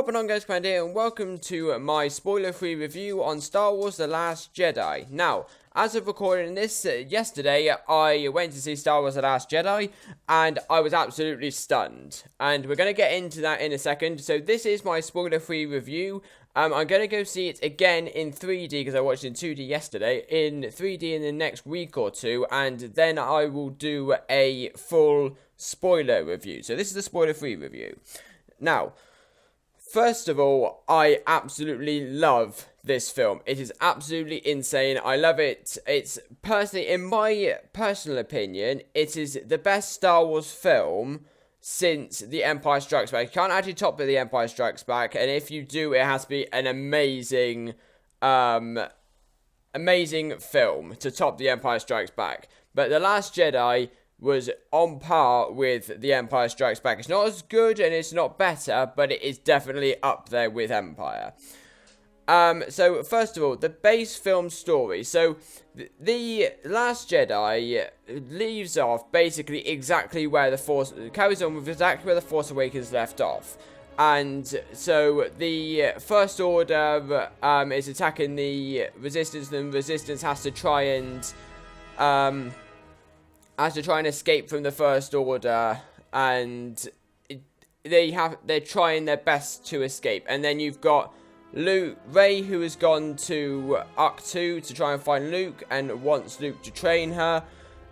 What on guys, Commander here, and welcome to my spoiler-free review on Star Wars The Last Jedi. Now, as of recording this yesterday, I went to see Star Wars The Last Jedi, and I was absolutely stunned. And we're going to get into that in a second. So this is my spoiler-free review. I'm going to go see it again in 3D, because I watched it in 2D yesterday, in 3D in the next week or two, and then I will do a full spoiler review. So this is the spoiler-free review. Now, first of all, I absolutely love this film. It is absolutely insane. I love it. It's personally, in my personal opinion, it is the best Star Wars film since The Empire Strikes Back. You can't actually top The Empire Strikes Back, and if you do, it has to be an amazing film to top The Empire Strikes Back. But The Last Jedi was on par with The Empire Strikes Back. It's not as good and it's not better, but it is definitely up there with Empire. So first of all, the base film story. So the Last Jedi leaves off basically exactly where the Force carries on with exactly where the Force Awakens left off. And so the First Order is attacking the Resistance, and the Resistance has to try and escape from the First Order, and they're trying their best to escape. And then you've got Rey, who has gone to Ahch-To to try and find Luke and wants Luke to train her,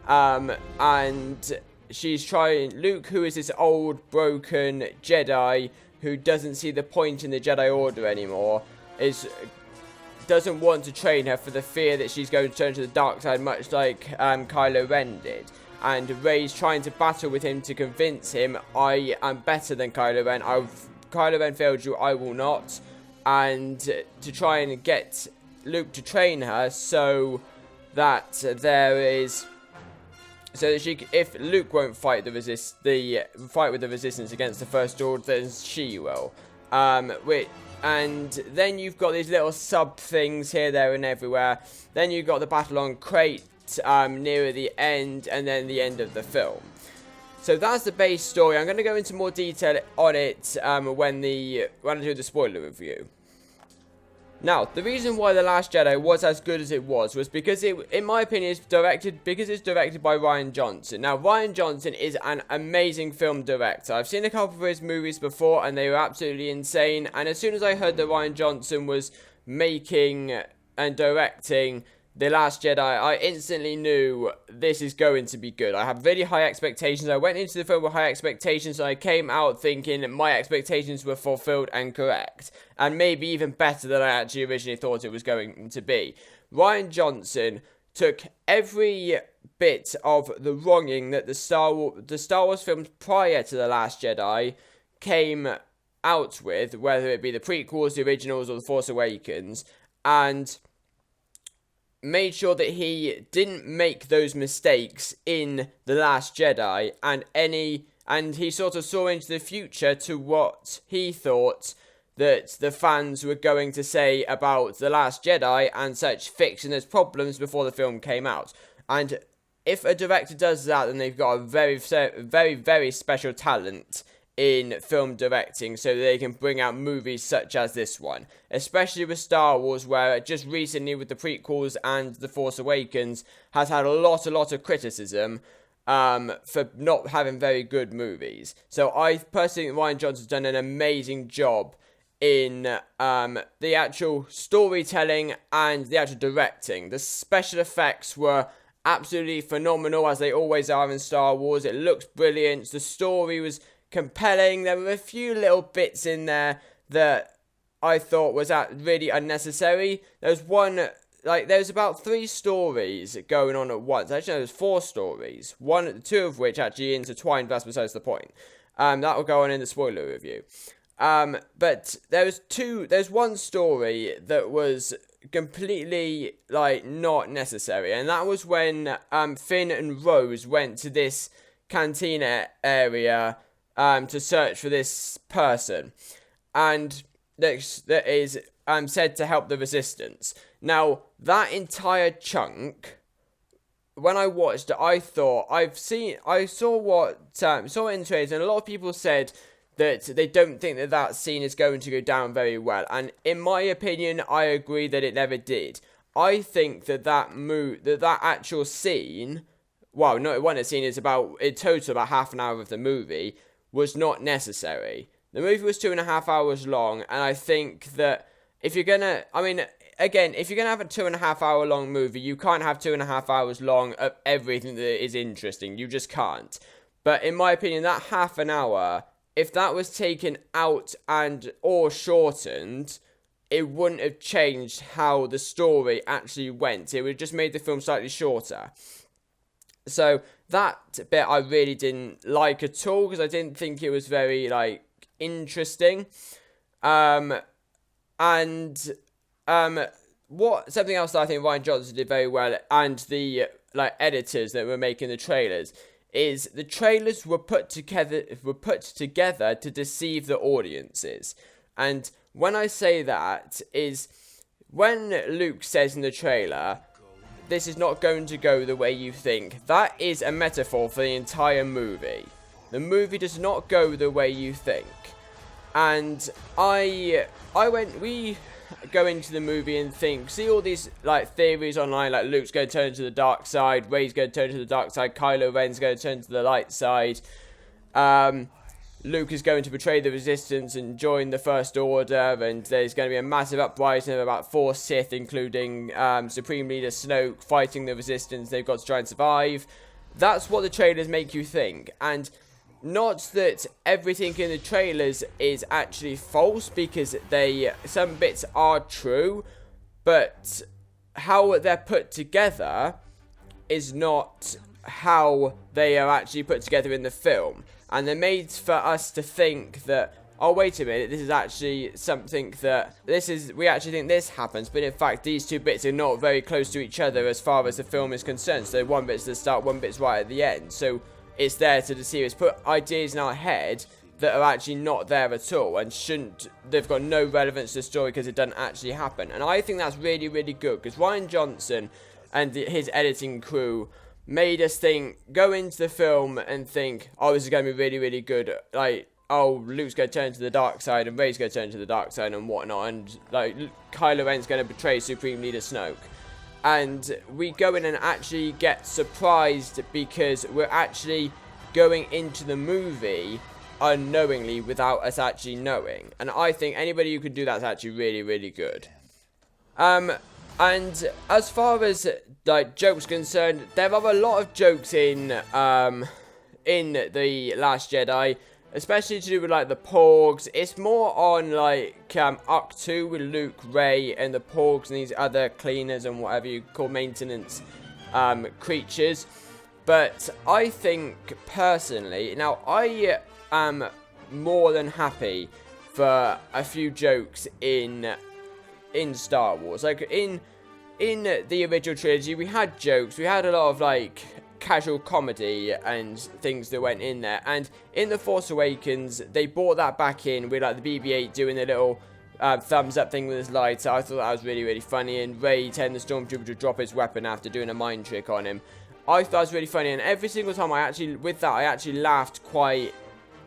and she's trying Luke, who is this old broken Jedi who doesn't see the point in the Jedi Order anymore, doesn't want to train her for the fear that she's going to turn to the dark side, much like Kylo Ren did. And Rey's trying to battle with him to convince him, I am better than Kylo Ren. Kylo Ren failed you, I will not. And to try and get Luke to train her so that if Luke won't fight the fight with the Resistance against the First Order, then she will. And then you've got these little sub things here, there, and everywhere. Then you've got the battle on Crate near the end, and then the end of the film. So that's the base story. I'm going to go into more detail on it when I do the spoiler review. Now, the reason why The Last Jedi was as good as it was because it, in my opinion, it's directed by Rian Johnson. Now, Rian Johnson is an amazing film director. I've seen a couple of his movies before, and they were absolutely insane. And as soon as I heard that Rian Johnson was making and directing The Last Jedi, I instantly knew this is going to be good. I have really high expectations. I went into the film with high expectations, and I came out thinking my expectations were fulfilled and correct. And maybe even better than I actually originally thought it was going to be. Rian Johnson took every bit of the wronging that the Star Wars films prior to The Last Jedi came out with, whether it be the prequels, the originals, or The Force Awakens, and made sure that he didn't make those mistakes in The Last Jedi, and he sort of saw into the future to what he thought that the fans were going to say about The Last Jedi and such fiction as problems before the film came out. And if a director does that, then they've got a very, very, very special talent in film directing, so they can bring out movies such as this one, especially with Star Wars, where just recently with the prequels and The Force Awakens has had a lot of criticism for not having very good movies. So I personally think Rian Johnson's done an amazing job in the actual storytelling and the actual directing. The special effects were absolutely phenomenal, as they always are in Star Wars. It looks brilliant. The story was compelling. There were a few little bits in there that I thought was really unnecessary. There's there's about 3 stories going on at once. Actually, there's 4 stories. 2 of which actually intertwined. That's besides the point. That will go on in the spoiler review. But there's one story that was completely not necessary, and that was when Finn and Rose went to this cantina area to search for this person, and that is said to help the Resistance. Now, that entire chunk, when I watched it, I thought I saw it in trailers, and a lot of people said that they don't think that that scene is going to go down very well. And in my opinion, I agree that it never did. I think that that actual scene, well, no, it wasn't a scene, it's about, in total, about half an hour of the movie, was not necessary. The movie was 2.5 hours long, and I think that if you're gonna, I mean, again, if you're gonna have a 2.5 hour long movie, you can't have 2.5 hours long of everything that is interesting. You just can't. But in my opinion, that half an hour, if that was taken out and or shortened, it wouldn't have changed how the story actually went. It would have just made the film slightly shorter. So that bit I really didn't like at all, because I didn't think it was very, like, interesting. Something else that I think Rian Johnson did very well, and the, like, editors that were making the trailers, is the trailers were put together to deceive the audiences. And when I say that, is when Luke says in the trailer, this is not going to go the way you think, that is a metaphor for the entire movie. The movie does not go the way you think. And we go into the movie and see all these, like, theories online, like Luke's going to turn to the dark side, Rey's going to turn to the dark side, Kylo Ren's going to turn to the light side, Luke is going to betray the Resistance and join the First Order, and there's going to be a massive uprising of about 4 Sith, including Supreme Leader Snoke, fighting the Resistance. They've got to try and survive. That's what the trailers make you think, and not that everything in the trailers is actually false, because some bits are true, but how they're put together is not how they are actually put together in the film. And they're made for us to think that, oh, wait a minute, this is actually something that, we actually think this happens, but in fact, these two bits are not very close to each other as far as the film is concerned. So one bit's at the start, one bit's right at the end. So it's there to deceive us, put ideas in our head that are actually not there at all, and they've got no relevance to the story because it doesn't actually happen. And I think that's really, really good, because Rian Johnson and his editing crew made us go into the film and think, oh, this is going to be really, really good. Like, oh, Luke's going to turn to the dark side, and Rey's going to turn to the dark side, and whatnot. And, like, Kylo Ren's going to betray Supreme Leader Snoke. And we go in and actually get surprised, because we're actually going into the movie unknowingly without us actually knowing. And I think anybody who can do that is actually really, really good. And as far as, like, jokes concerned, there are a lot of jokes in The Last Jedi, especially to do with, like, the Porgs. It's more on, like, Arc 2 with Luke, Rey, and the Porgs and these other cleaners and whatever you call maintenance creatures. But I think, personally, now, I am more than happy for a few jokes in Star Wars. Like, in the original trilogy, we had jokes, we had a lot of, like, casual comedy and things that went in there, and in The Force Awakens, they brought that back in with, like, the BB-8 doing the little thumbs up thing with his lighter. I thought that was really, really funny, and Rey telling the Stormtrooper to drop his weapon after doing a mind trick on him. I thought that was really funny, and every single time I actually laughed quite,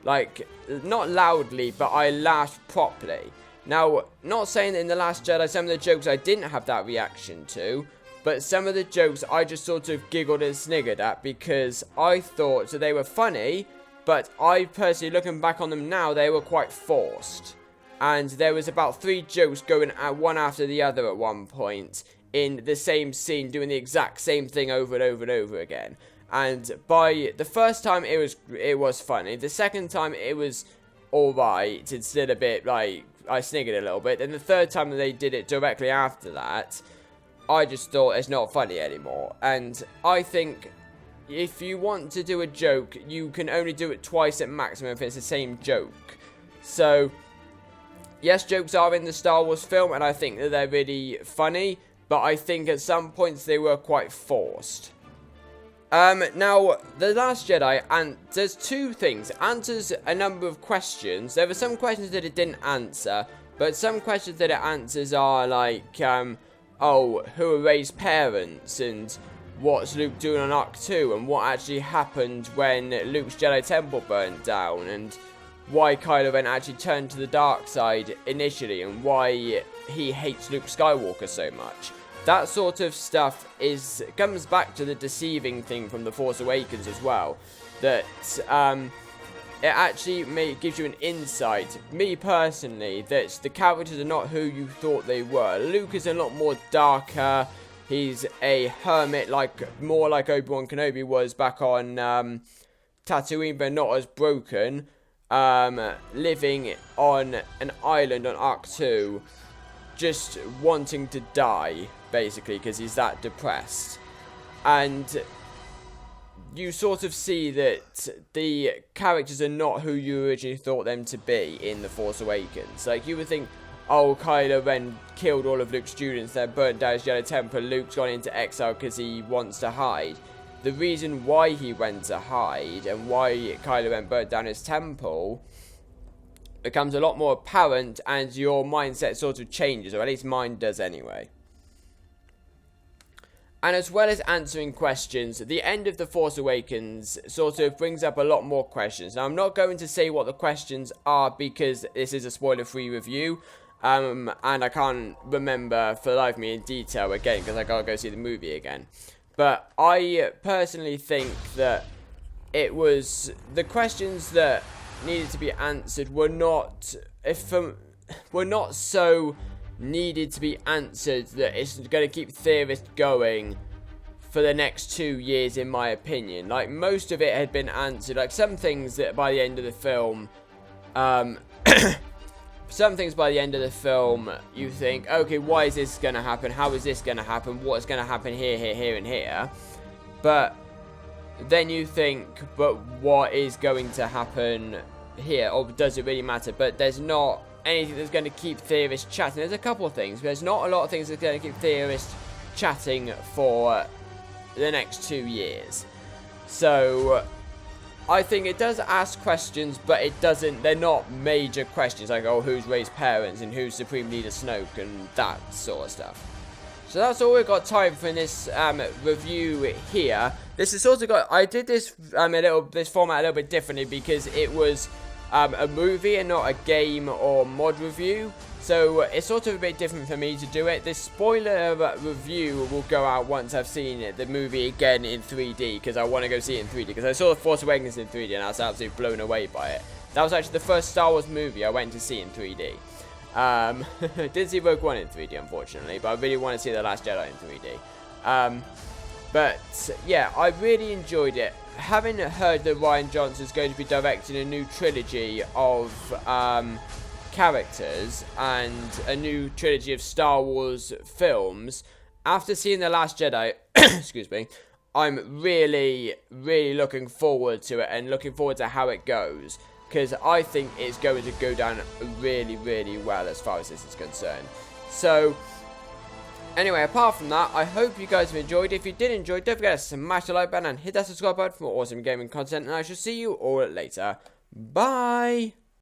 like, not loudly, but I laughed properly. Now, not saying that in The Last Jedi, some of the jokes I didn't have that reaction to, but some of the jokes I just sort of giggled and sniggered at, because I thought that they were funny, but I personally, looking back on them now, they were quite forced. And there was about 3 jokes going at one after the other at one point, in the same scene, doing the exact same thing over and over and over again. And by the first time, it was funny. The second time, it was alright. It's still a bit, like, I sniggered a little bit. And the third time that they did it directly after that, I just thought it's not funny anymore. And I think if you want to do a joke, you can only do it twice at maximum if it's the same joke. So, yes, jokes are in the Star Wars film, and I think that they're really funny, but I think at some points they were quite forced. Now, The Last Jedi, and there's 2 things. Answers a number of questions. There were some questions that it didn't answer, but some questions that it answers are like, oh, who are Rey's parents, and what's Luke doing on Arc 2, and what actually happened when Luke's Jedi Temple burnt down, and why Kylo Ren actually turned to the dark side initially and why he hates Luke Skywalker so much. That sort of stuff comes back to the deceiving thing from The Force Awakens as well. That it actually gives you an insight, me personally, that the characters are not who you thought they were. Luke is a lot more darker. He's a hermit, more like Obi-Wan Kenobi was back on Tatooine, but not as broken. Living on an island on Arc 2, just wanting to die, basically, because he's that depressed. And you sort of see that the characters are not who you originally thought them to be in The Force Awakens. Like, you would think, oh, Kylo Ren killed all of Luke's students, then burnt down his Jedi Temple, Luke's gone into exile because he wants to hide. The reason why he went to hide and why Kylo Ren burnt down his temple becomes a lot more apparent, and your mindset sort of changes, or at least mine does anyway. And as well as answering questions, the end of The Force Awakens sort of brings up a lot more questions. Now, I'm not going to say what the questions are because this is a spoiler-free review, and I can't remember for the life of me in detail again because I gotta go see the movie again. But I personally think that the questions that needed to be answered were not so needed to be answered that it's going to keep theorists going for the next 2 years, in my opinion. Like, most of it had been answered. Like, some things that by the end of the film, you think, okay, why is this going to happen? How is this going to happen? What's going to happen here, here, here, and here? But then you think, but what is going to happen here? Or does it really matter? But there's not anything that's going to keep theorists chatting. There's a couple of things, but there's not a lot of things that's going to keep theorists chatting for the next 2 years. So I think it does ask questions, but they're not major questions like, oh, who's Rey's parents and who's Supreme Leader Snoke and that sort of stuff. So that's all we've got time for in this review here. This is sort of I did this format a little bit differently because it was a movie and not a game or mod review. So it's sort of a bit different for me to do it. This spoiler review will go out once I've seen the movie again in 3D, because I want to go see it in 3D, because I saw The Force Awakens in 3D and I was absolutely blown away by it. That was actually the first Star Wars movie I went to see in 3D. Didn't see Rogue One in 3D, unfortunately, but I really want to see The Last Jedi in 3D. But yeah, I really enjoyed it. Having heard that Rian Johnson is going to be directing a new trilogy of characters and a new trilogy of Star Wars films, after seeing The Last Jedi, excuse me, I'm really, really looking forward to it and looking forward to how it goes, because I think it's going to go down really, really well as far as this is concerned. So anyway, apart from that, I hope you guys have enjoyed. If you did enjoy, don't forget to smash the like button and hit that subscribe button for more awesome gaming content, and I shall see you all later. Bye!